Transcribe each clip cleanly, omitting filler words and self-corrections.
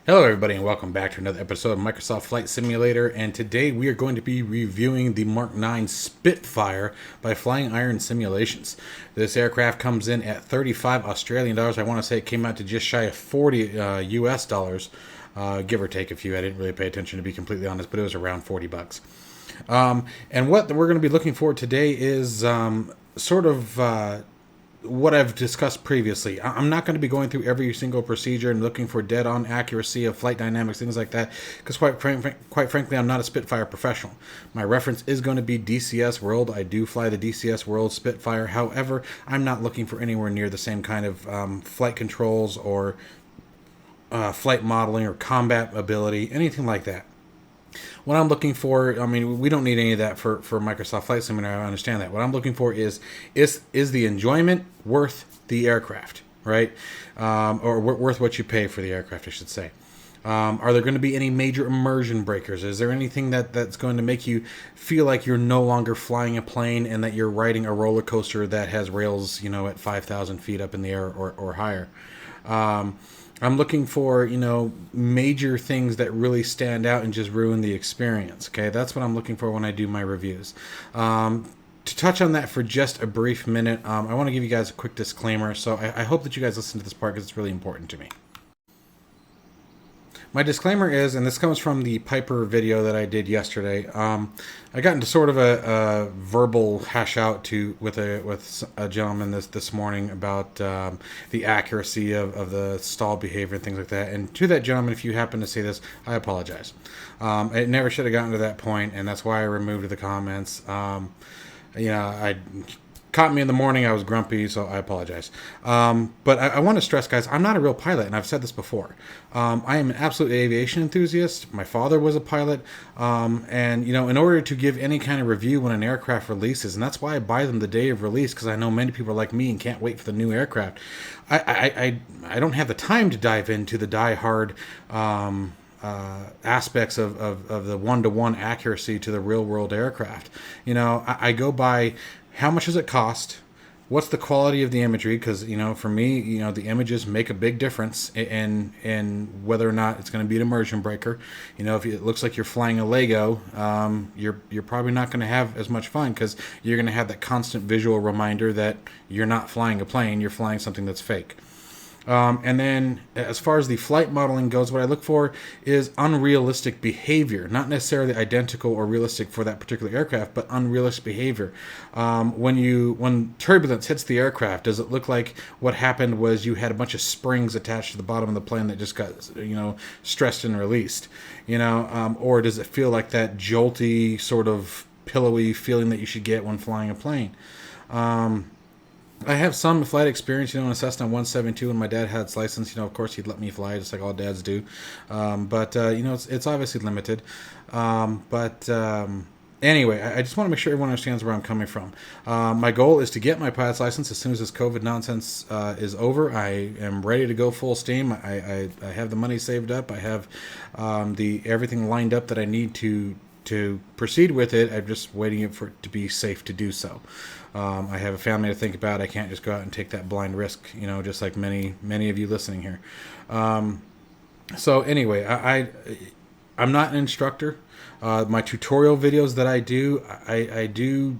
Hello everybody and welcome back to another episode of Microsoft Flight Simulator, and today we are going to be reviewing the Mark 9 Spitfire by Flying Iron Simulations. This aircraft comes in at 35 Australian dollars. I want to say it came out to just shy of 40 US dollars, give or take a few. I didn't really pay attention, to be completely honest, but it was around 40 bucks. And what we're going to be looking for today is what I've discussed previously. I'm not going to be going through every single procedure and looking for dead-on accuracy of flight dynamics, things like that, because quite frankly, I'm not a Spitfire professional. My reference is going to be DCS World. I do fly the DCS World Spitfire. However, I'm not looking for anywhere near the same kind of flight controls or flight modeling or combat ability, anything like that. What I'm looking for, I mean, we don't need any of that for Microsoft Flight Simulator. I understand that. What I'm looking for is the enjoyment worth the aircraft, right? Or worth what you pay for the aircraft, I should say. Are there going to be any major immersion breakers? Is there anything that's going to make you feel like you're no longer flying a plane and that you're riding a roller coaster that has rails, at 5,000 feet up in the air or higher? I'm looking for, major things that really stand out and just ruin the experience. Okay, that's what I'm looking for when I do my reviews. To touch on that for just a brief minute, I want to give you guys a quick disclaimer. So I hope that you guys listen to this part because it's really important to me. My disclaimer is, and this comes from the Piper video that I did yesterday. I got into sort of a verbal hash out with a gentleman this morning about the accuracy of the stall behavior and things like that. And to that gentleman, if you happen to see this, I apologize. It never should have gotten to that point, and that's why I removed the comments. I caught me in the morning. I was grumpy, so I apologize. But I want to stress, guys, I'm not a real pilot, and I've said this before. I am an absolute aviation enthusiast. My father was a pilot, and in order to give any kind of review when an aircraft releases, and that's why I buy them the day of release, because I know many people are like me and can't wait for the new aircraft. I don't have the time to dive into the die-hard aspects of the one-to-one accuracy to the real-world aircraft. I go by how much does it cost? What's the quality of the imagery? Because for me, the images make a big difference in whether or not it's going to be an immersion breaker. If it looks like you're flying a Lego, you're probably not going to have as much fun because you're going to have that constant visual reminder that you're not flying a plane, you're flying something that's fake. And then as far as the flight modeling goes, what I look for is unrealistic behavior, not necessarily identical or realistic for that particular aircraft, but unrealistic behavior. When turbulence hits the aircraft, does it look like what happened was you had a bunch of springs attached to the bottom of the plane that just got, stressed and released, or does it feel like that jolty sort of pillowy feeling that you should get when flying a plane? I have some flight experience, in a Cessna 172 when my dad had his license. Of course, he'd let me fly just like all dads do. But it's obviously limited. Anyway, I just want to make sure everyone understands where I'm coming from. My goal is to get my pilot's license as soon as this COVID nonsense is over. I am ready to go full steam. I have the money saved up. I have everything lined up that I need to proceed with it. I'm just waiting for it to be safe to do so. I have a family to think about. I can't just go out and take that blind risk, just like many of you listening here. So anyway, I'm not an instructor. My tutorial videos that I do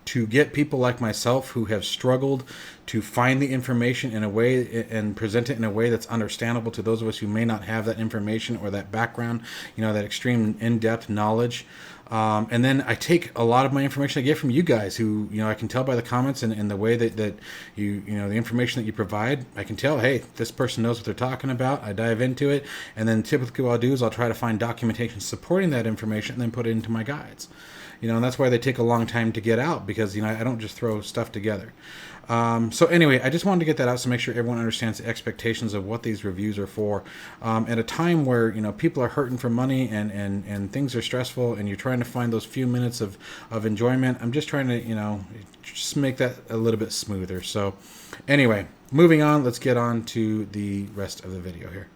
to get people like myself who have struggled to find the information in a way and present it in a way that's understandable to those of us who may not have that information or that background, that extreme in-depth knowledge. And then I take a lot of my information I get from you guys who, I can tell by the comments and the way that you the information that you provide, I can tell, hey, this person knows what they're talking about. I dive into it. And then typically what I'll do is I'll try to find documentation supporting that information and then put it into my guides. And that's why they take a long time to get out because, I don't just throw stuff together. So anyway, I just wanted to get that out to make sure everyone understands the expectations of what these reviews are for. At a time where, people are hurting for money and things are stressful and you're trying to find those few minutes of enjoyment, I'm just trying to, just make that a little bit smoother. So anyway, moving on, let's get on to the rest of the video here.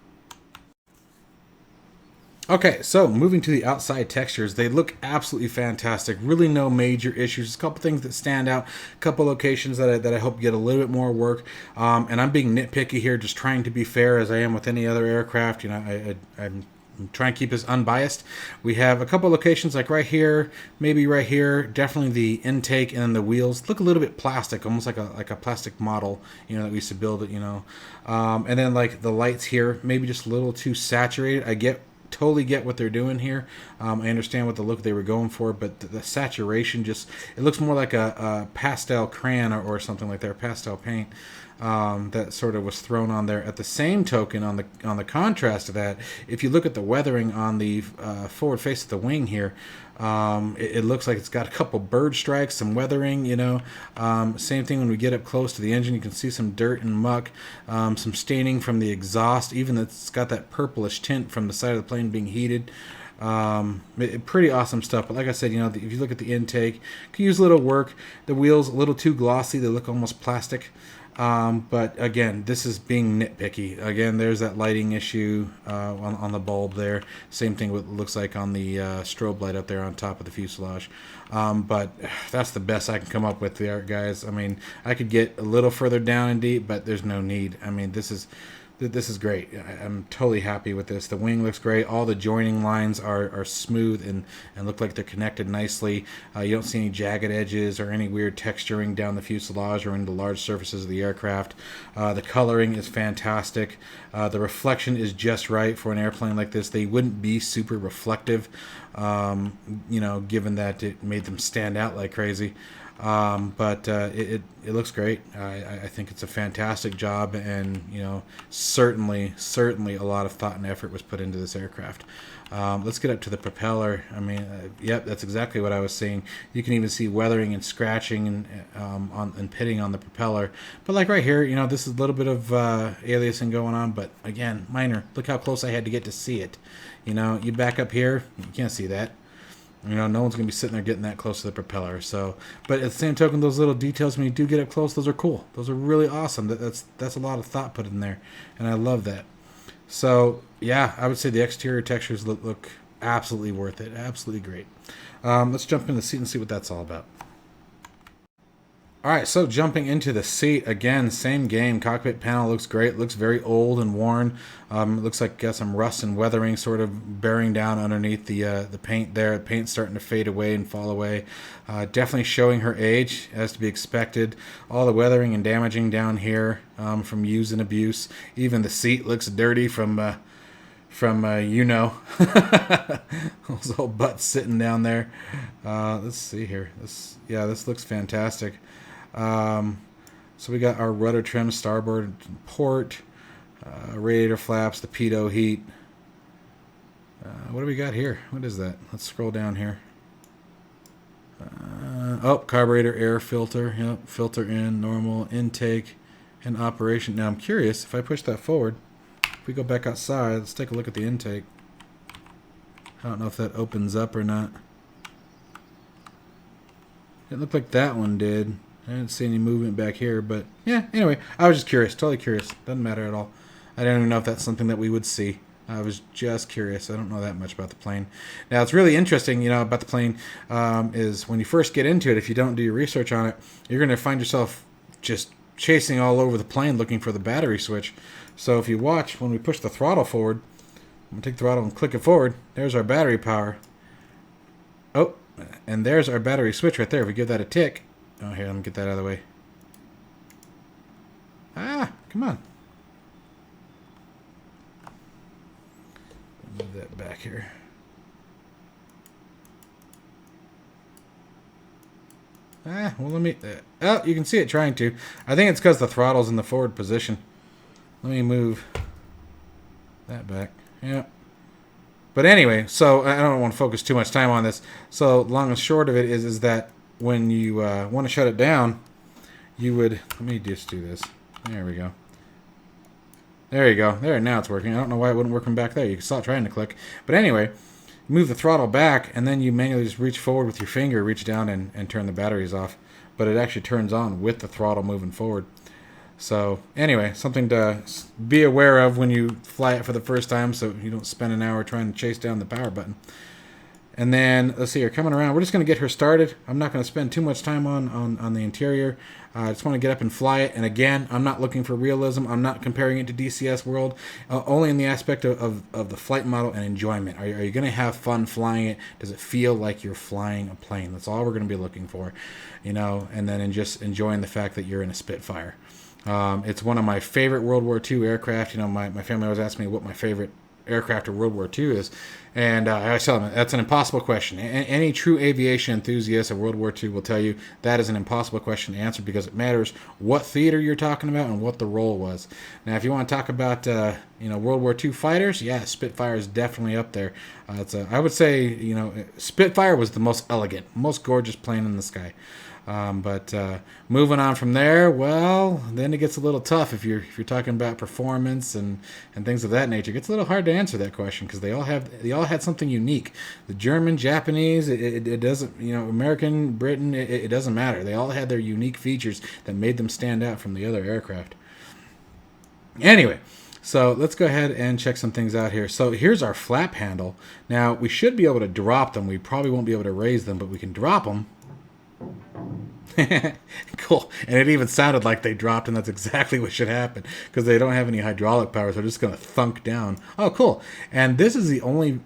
Okay, so moving to the outside textures, they look absolutely fantastic. Really no major issues. Just a couple things that stand out, a couple locations that I hope get a little bit more work. And I'm being nitpicky here, just trying to be fair as I am with any other aircraft. You know, I'm trying to keep this unbiased. We have a couple locations like right here, maybe right here. Definitely the intake and then the wheels look a little bit plastic, almost like a plastic model, you know, that we used to build it, you know. And then like the lights here, maybe just a little too saturated. Totally get what they're doing here. I understand what the look they were going for, but the saturation just, it looks more like a pastel crayon or something like that, pastel paint. That sort of was thrown on there. At the same token, on the contrast of that, if you look at the weathering on the forward face of the wing here, it looks like it's got a couple bird strikes, some weathering, you know. Same thing when we get up close to the engine, you can see some dirt and muck, some staining from the exhaust, even it's got that purplish tint from the side of the plane being heated. Pretty awesome stuff. But like I said, you know, if you look at the intake, could use a little work. The wheels a little too glossy, they look almost plastic. But again, this is being nitpicky. Again, there's that lighting issue on the bulb there. Same thing with looks like on the strobe light up there on top of the fuselage. But that's the best I can come up with there, guys. I mean, I could get a little further down and deep, but there's no need. I mean, this is great. I'm totally happy with this. The wing looks great. All the joining lines are smooth and look like they're connected nicely. You don't see any jagged edges or any weird texturing down the fuselage or into large surfaces of the aircraft. The coloring is fantastic. The reflection is just right for an airplane like this. They wouldn't be super reflective, you know, given that it made them stand out like crazy. But it looks great. I think it's a fantastic job, and you know, certainly a lot of thought and effort was put into this aircraft. Let's get up to the propeller. I mean, yep, that's exactly what I was seeing. You can even see weathering and scratching and pitting on the propeller. But like right here, you know, this is a little bit of aliasing going on, but again, minor. Look how close I had to get to see it. You know, you back up here, you can't see that. You know, no one's going to be sitting there getting that close to the propeller. So, but at the same token, those little details when you do get up close, those are cool. Those are really awesome. That's a lot of thought put in there, and I love that. So, yeah, I would say the exterior textures look absolutely worth it. Absolutely great. Let's jump in the seat and see what that's all about. All right, so jumping into the seat, again, same game. Cockpit panel looks great. Looks very old and worn. It looks like got some rust and weathering sort of bearing down underneath the paint there. The paint's starting to fade away and fall away. Definitely showing her age, as to be expected. All the weathering and damaging down here from use and abuse. Even the seat looks dirty from you know, those old butts sitting down there. Let's see here. This looks fantastic. So we got our rudder trim, starboard port, radiator flaps, the pitot heat. What do we got here? What is that? Let's scroll down here. Carburetor air filter. Yep, filter in, normal, intake, and operation. Now I'm curious, if I push that forward, if we go back outside, let's take a look at the intake. I don't know if that opens up or not. It looked like that one did. I didn't see any movement back here, but yeah, anyway, I was just curious, totally curious. Doesn't matter at all. I don't even know if that's something that we would see. I was just curious. I don't know that much about the plane. Now, it's really interesting, you know, about the plane is when you first get into it, if you don't do your research on it, you're going to find yourself just chasing all over the plane looking for the battery switch. So if you watch, when we push the throttle forward, I'm going to take the throttle and click it forward. There's our battery power. Oh, and there's our battery switch right there. If we give that a tick. Oh, here, let me get that out of the way. Ah, come on. Move that back here. Well, let me... oh, you can see it trying to. I think it's because the throttle's in the forward position. Let me move that back. Yeah. But anyway, so I don't want to focus too much time on this. So long and short of it is that when you want to shut it down, you would... let me just do this. There we go. There you go. There, now it's working. I don't know why it wouldn't work from back there. You can stop trying to click. But anyway, move the throttle back, and then you manually just reach forward with your finger, reach down and turn the batteries off. But it actually turns on with the throttle moving forward. So anyway, something to be aware of when you fly it for the first time, so you don't spend an hour trying to chase down the power button. And then, let's see here, coming around, we're just going to get her started. I'm not going to spend too much time on the interior. I just want to get up and fly it. And again, I'm not looking for realism. I'm not comparing it to DCS World, only in the aspect of the flight model and enjoyment. Are you going to have fun flying it? Does it feel like you're flying a plane? That's all we're going to be looking for, you know, and then just enjoying the fact that you're in a Spitfire. It's one of my favorite World War II aircraft. You know, my family always asks me what my favorite aircraft of World War II is, and I always tell them that's an impossible question. Any true aviation enthusiast of World War II will tell you that is an impossible question to answer, because it matters what theater you're talking about and what the role was. Now, if you want to talk about you know, World War II fighters, yeah, Spitfire is definitely up there. I would say, you know, Spitfire was the most elegant, most gorgeous plane in the sky. But moving on from there, well, then it gets a little tough if you're talking about performance and things of that nature. It gets a little hard to answer that question, because they all had something unique. The German, Japanese, it doesn't, you know, American, Britain, it doesn't matter. They all had their unique features that made them stand out from the other aircraft. Anyway, so let's go ahead and check some things out here. So here's our flap handle. Now, we should be able to drop them. We probably won't be able to raise them, but we can drop them. Cool. And it even sounded like they dropped, and that's exactly what should happen, because they don't have any hydraulic power, so they're just going to thunk down. Oh, cool. And this is the only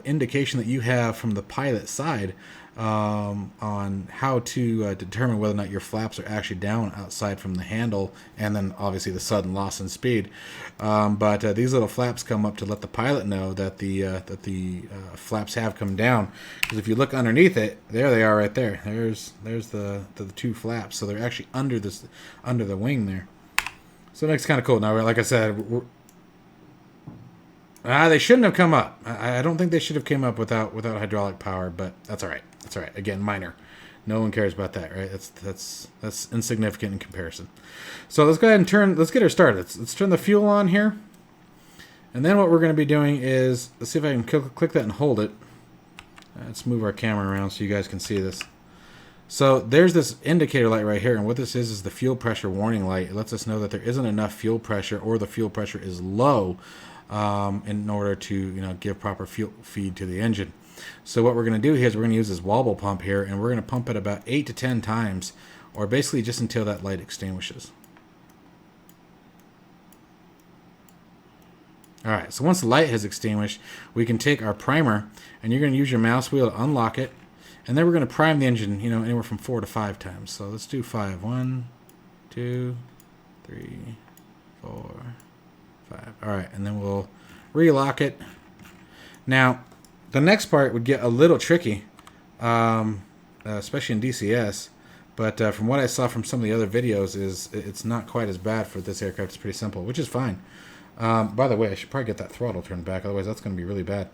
indication that you have from the pilot side on how to determine whether or not your flaps are actually down outside from the handle, and then obviously the sudden loss in speed. But these little flaps come up to let the pilot know that the flaps have come down. Because if you look underneath it, there they are right there. There's the two flaps. So they're actually under the wing there. So it makes it kind of cool. Now, like I said, they shouldn't have come up. I don't think they should have came up without hydraulic power, but that's all right. That's all right. Again, minor. No one cares about that, right? That's insignificant in comparison. So let's go ahead and let's get her started. Let's turn the fuel on here. And then what we're going to be doing is, let's see if I can click that and hold it. Let's move our camera around so you guys can see this. So there's this indicator light right here, and what this is the fuel pressure warning light. It lets us know that there isn't enough fuel pressure, or the fuel pressure is low, in order to, you know, give proper fuel feed to the engine. So what we're going to do here is we're going to use this wobble pump here, and we're going to pump it about 8 to 10 times, or basically just until that light extinguishes. Alright, so once the light has extinguished, we can take our primer, and you're going to use your mouse wheel to unlock it, and then we're going to prime the engine, you know, anywhere from 4 to 5 times. So let's do 5. 1, 2, 3, 4, 5. Alright, and then we'll relock it. Now, the next part would get a little tricky, especially in DCS, but from what I saw from some of the other videos, it's not quite as bad for this aircraft. It's pretty simple, which is fine. By the way, I should probably get that throttle turned back, otherwise that's going to be really bad.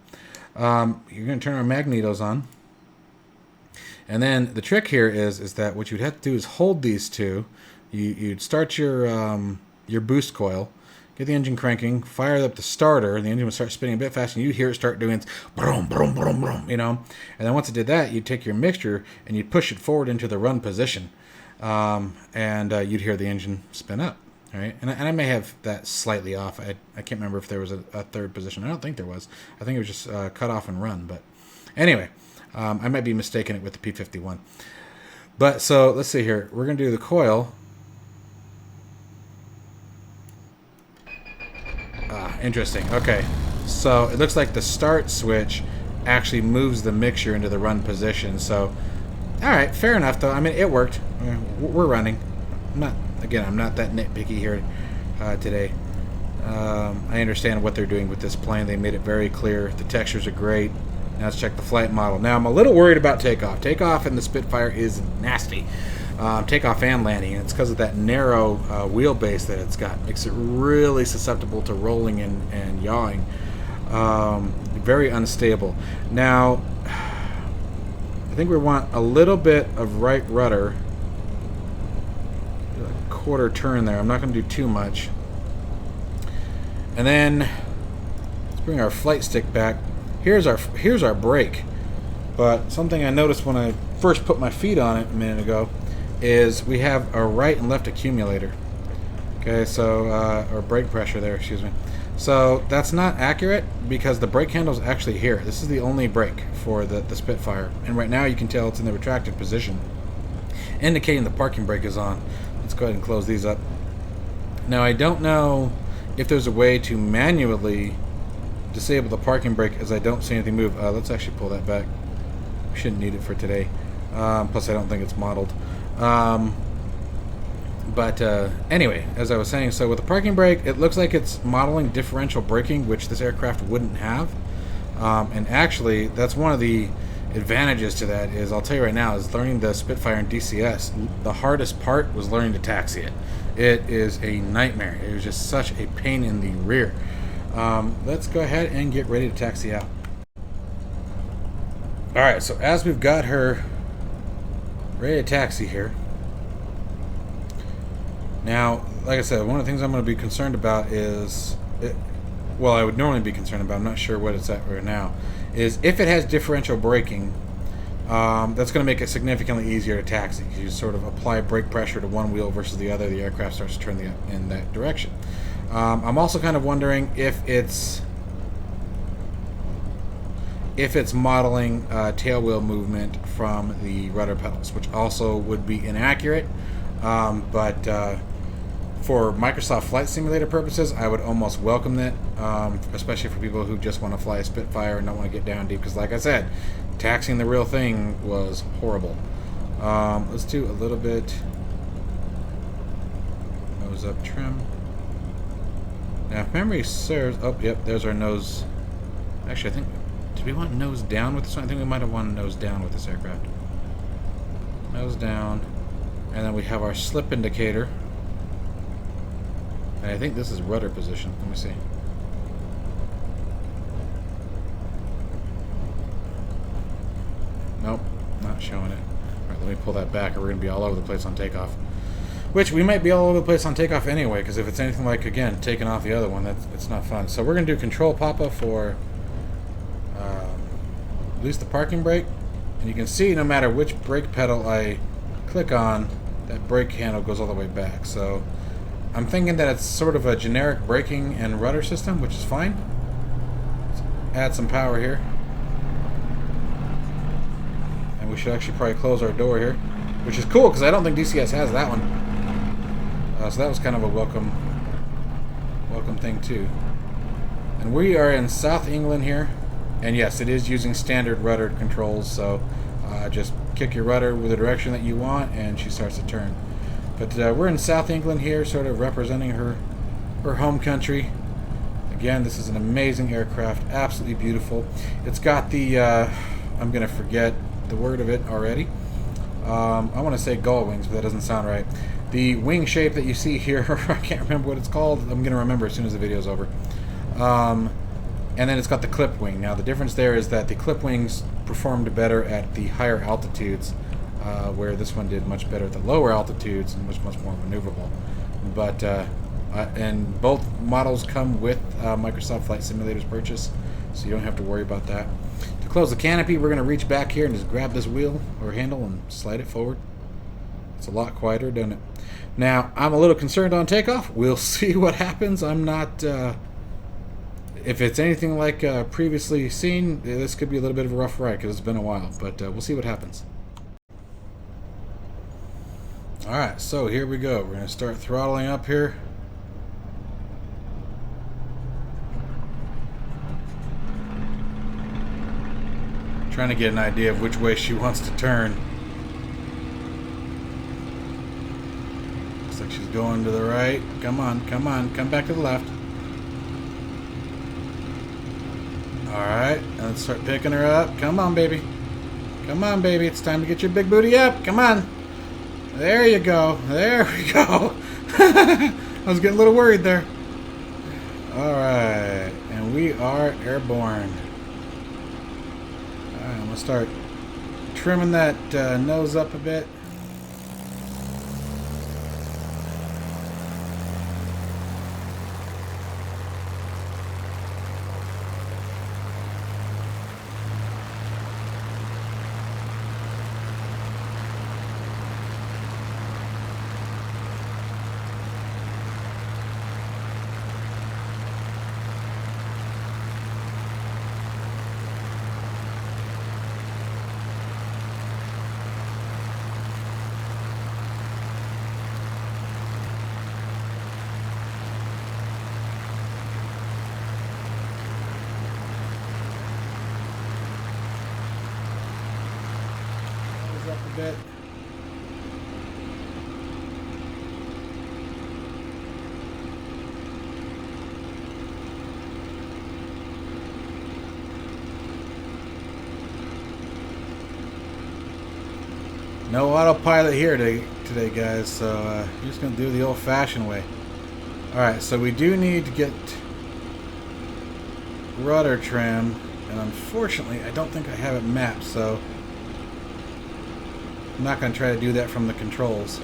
You're going to turn our magnetos on, and then the trick here is that what you'd have to do is hold these two. You'd start your boost coil, get the engine cranking, fire up the starter, and the engine would start spinning a bit faster, and you'd hear it start doing brum, brum, brum, brum, you know. And then once it did that, you'd take your mixture and you'd push it forward into the run position, and you'd hear the engine spin up, right? And I may have that slightly off. I can't remember if there was a third position. I don't think there was. I think it was just cut off and run. But anyway, I might be mistaking it with the P-51. But so let's see here. We're going to do the coil. Interesting. Okay, so it looks like the start switch actually moves the mixture into the run position. So, all right, fair enough though. I mean, it worked. We're running. I'm not that nitpicky here today. I understand what they're doing with this plane. They made it very clear. The textures are great. Now let's check the flight model. Now I'm a little worried about takeoff. Takeoff in the Spitfire is nasty. Takeoff and landing, and it's because of that narrow wheelbase that it's got. Makes it really susceptible to rolling and yawing. Very unstable. Now, I think we want a little bit of right rudder. A quarter turn there. I'm not going to do too much. And then let's bring our flight stick back. Here's our brake. But something I noticed when I first put my feet on it a minute ago is we have a right and left accumulator. Okay, so, or brake pressure there, excuse me. So that's not accurate because the brake handle is actually here. This is the only brake for the Spitfire. And right now you can tell it's in the retracted position, indicating the parking brake is on. Let's go ahead and close these up. Now I don't know if there's a way to manually disable the parking brake, as I don't see anything move. Let's actually pull that back. We shouldn't need it for today. Plus I don't think it's modeled. But anyway, as I was saying, so with the parking brake, it looks like it's modeling differential braking, which this aircraft wouldn't have. And actually, that's one of the advantages to that is, I'll tell you right now, is learning the Spitfire and DCS. The hardest part was learning to taxi it. It is a nightmare. It was just such a pain in the rear. Let's go ahead and get ready to taxi out. Alright, so as we've got her ready to taxi here. Now, like I said, one of the things I'm going to be concerned about is, well, I would normally be concerned about, I'm not sure what it's at right now, is if it has differential braking, that's going to make it significantly easier to taxi. You sort of apply brake pressure to one wheel versus the other, the aircraft starts to turn in that direction. I'm also kind of wondering if it's modeling tail wheel movement from the rudder pedals, which also would be inaccurate. But for Microsoft Flight Simulator purposes, I would almost welcome that, especially for people who just want to fly a Spitfire and don't want to get down deep, because like I said, taxiing the real thing was horrible. Let's do a little bit nose up trim. Now, if memory serves, oh, yep, there's our nose. Actually, I think, did we want nose down with this one? I think we might have wanted nose down with this aircraft. Nose down. And then we have our slip indicator. And I think this is rudder position. Let me see. Nope, not showing it. Alright, let me pull that back or we're going to be all over the place on takeoff. Which we might be all over the place on takeoff anyway, because if it's anything like, again, taking off the other one, it's not fun. So we're going to do control pop-up for at least the parking brake. And you can see no matter which brake pedal I click on, that brake handle goes all the way back. So I'm thinking that it's sort of a generic braking and rudder system, which is fine. Let's add some power here. And we should actually probably close our door here, which is cool because I don't think DCS has that one. So that was kind of a welcome thing too. And we are in South England here. And yes, it is using standard rudder controls, so just kick your rudder with the direction that you want and she starts to turn. But we're in South England here, sort of representing her home country. Again, this is an amazing aircraft, absolutely beautiful. It's got the, I'm going to forget the word of it already. I want to say gull wings, but that doesn't sound right. The wing shape that you see here, I can't remember what it's called. I'm going to remember as soon as the video's over. And then it's got the clip wing. Now the difference there is that the clip wings performed better at the higher altitudes, where this one did much better at the lower altitudes and was much more maneuverable. But and both models come with Microsoft Flight Simulator's purchase, so you don't have to worry about that. To close the canopy, we're going to reach back here and just grab this wheel or handle and slide it forward. It's a lot quieter, doesn't it? Now, I'm a little concerned on takeoff. We'll see what happens. I'm not... if it's anything like previously seen, this could be a little bit of a rough ride because it's been a while, but we'll see what happens. Alright, so here we go. We're going to start throttling up here. Trying to get an idea of which way she wants to turn. Looks like she's going to the right. Come on, come on, come back to the left. Alright, let's start picking her up. Come on, baby. Come on, baby. It's time to get your big booty up. Come on. There you go. There we go. I was getting a little worried there. Alright, and we are airborne. Alright, I'm going to start trimming that nose up a bit. up a bit. No autopilot here today, guys, so we're just going to do the old-fashioned way. Alright, so we do need to get rudder trim, and unfortunately I don't think I have it mapped, so I'm not going to try to do that from the controls.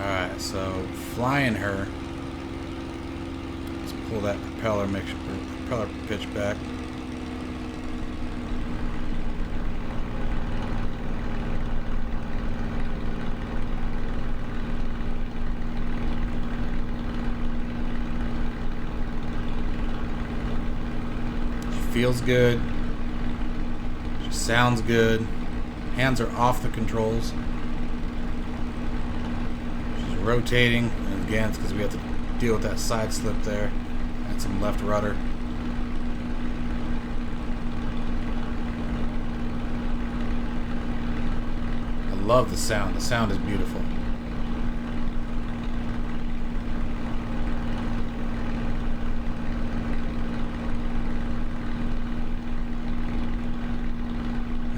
Alright, so flying her. Let's pull that propeller, make sure propeller pitch back. She feels good. She sounds good. Hands are off the controls. Rotating, and again, it's because we have to deal with that side slip there and some left rudder. I love the sound. The sound is beautiful.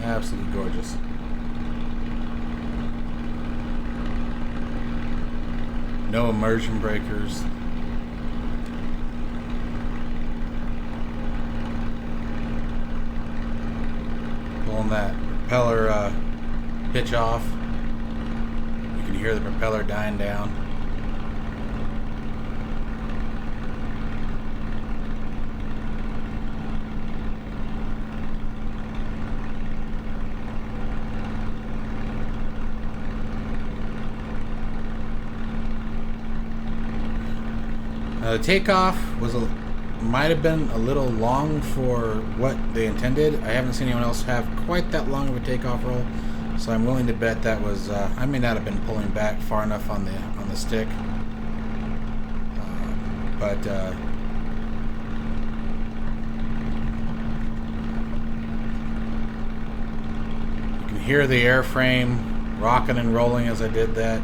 Absolutely gorgeous. No immersion breakers. Pulling that propeller pitch off. You can hear the propeller dying down. The takeoff might have been a little long for what they intended. I haven't seen anyone else have quite that long of a takeoff roll, so I'm willing to bet that was I may not have been pulling back far enough on the stick, but you can hear the airframe rocking and rolling as I did that.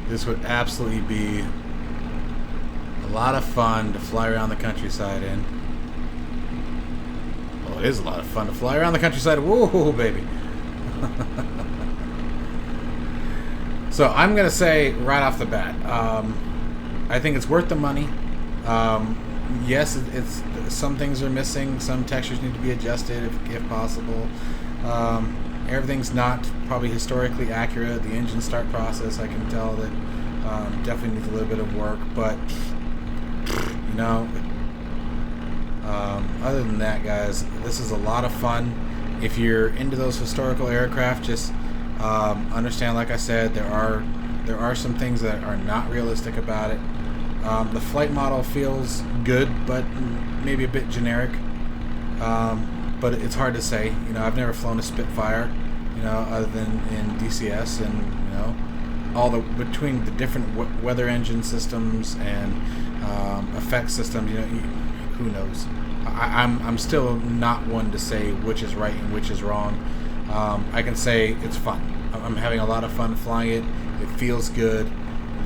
This would absolutely be a lot of fun to fly around the countryside in. Well, it is a lot of fun to fly around the countryside. Whoa, baby. So I'm going to say right off the bat, I think it's worth the money. Yes, it's some things are missing. Some textures need to be adjusted if possible. Everything's not probably historically accurate. The engine start process, I can tell that definitely needs a little bit of work. But, you know, other than that, guys, this is a lot of fun. If you're into those historical aircraft, just understand, like I said, there are some things that are not realistic about it. The flight model feels good, but maybe a bit generic. But it's hard to say. You know, I've never flown a Spitfire, you know, other than in DCS, and you know, between the different weather engine systems and effect systems, you know, who knows? I'm still not one to say which is right and which is wrong. I can say it's fun. I'm having a lot of fun flying it. It feels good.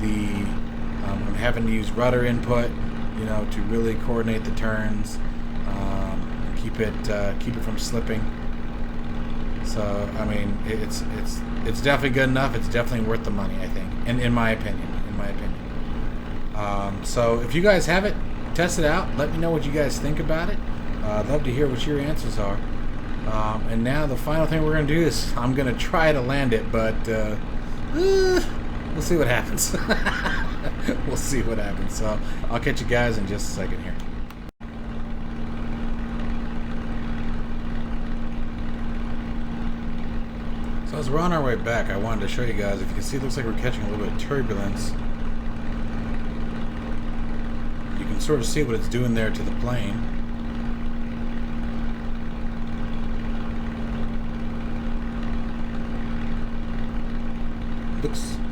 I'm having to use rudder input, you know, to really coordinate the turns. Keep it from slipping. So I mean, it's definitely good enough. It's definitely worth the money, I think, in my opinion. So if you guys have it, test it out. Let me know what you guys think about it. I'd love to hear what your answers are. And now the final thing we're going to do is I'm going to try to land it, but we'll see what happens. We'll see what happens. So I'll catch you guys in just a second here. So as we're on our way back, I wanted to show you guys, if you can see, it looks like we're catching a little bit of turbulence. You can sort of see what it's doing there to the plane.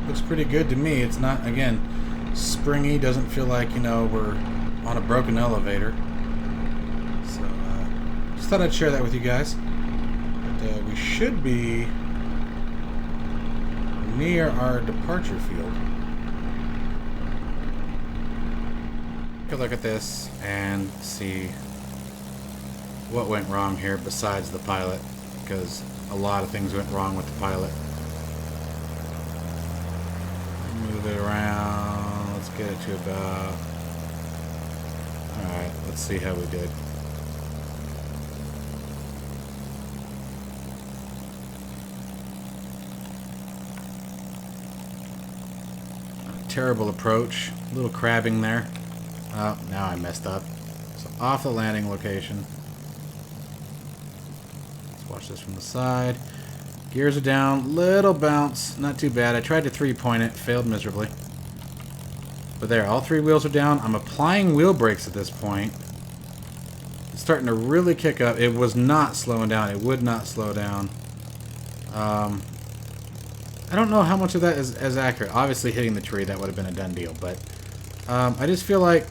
Looks pretty good to me. It's not, again, springy. Doesn't feel like, you know, we're on a broken elevator. So just thought I'd share that with you guys. But we should be near our departure field. Take a look at this and see what went wrong here besides the pilot, because a lot of things went wrong with the pilot. Move it around. Let's get it to about... Alright, let's see how we did. Terrible approach. A little crabbing there. Oh, now I messed up. So off the landing location. Let's watch this from the side. Gears are down. Little bounce. Not too bad. I tried to 3-point it. Failed miserably. But there, all 3 wheels are down. I'm applying wheel brakes at this point. It's starting to really kick up. It was not slowing down. It would not slow down. I don't know how much of that is accurate. Obviously, hitting the tree, that would have been a done deal. But I just feel like,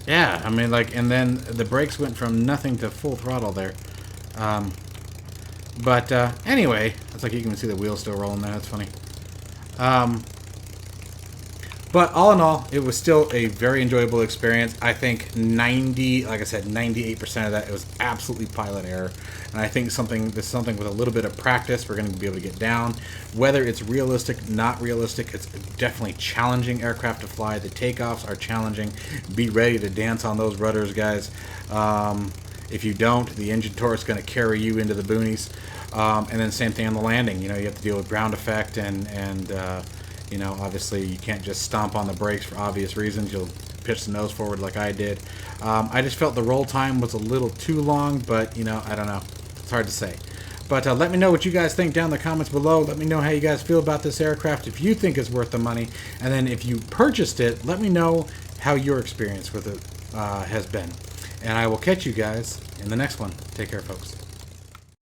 yeah, I mean, like, and then the brakes went from nothing to full throttle there. But anyway, it's like you can see the wheels still rolling there. That's funny. But all in all, it was still a very enjoyable experience. I think like I said, 98% of that, it was absolutely pilot error. And I think this is something with a little bit of practice we're going to be able to get down. Whether it's realistic, not realistic, it's definitely challenging aircraft to fly. The takeoffs are challenging. Be ready to dance on those rudders, guys. If you don't, the engine torque is going to carry you into the boonies. And then same thing on the landing. You know, you have to deal with ground effect and you know, obviously you can't just stomp on the brakes for obvious reasons. You'll pitch the nose forward like I did. I just felt the roll time was a little too long, but, you know, I don't know. It's hard to say. But let me know what you guys think down in the comments below. Let me know how you guys feel about this aircraft, if you think it's worth the money. And then if you purchased it, let me know how your experience with it has been. And I will catch you guys in the next one. Take care, folks.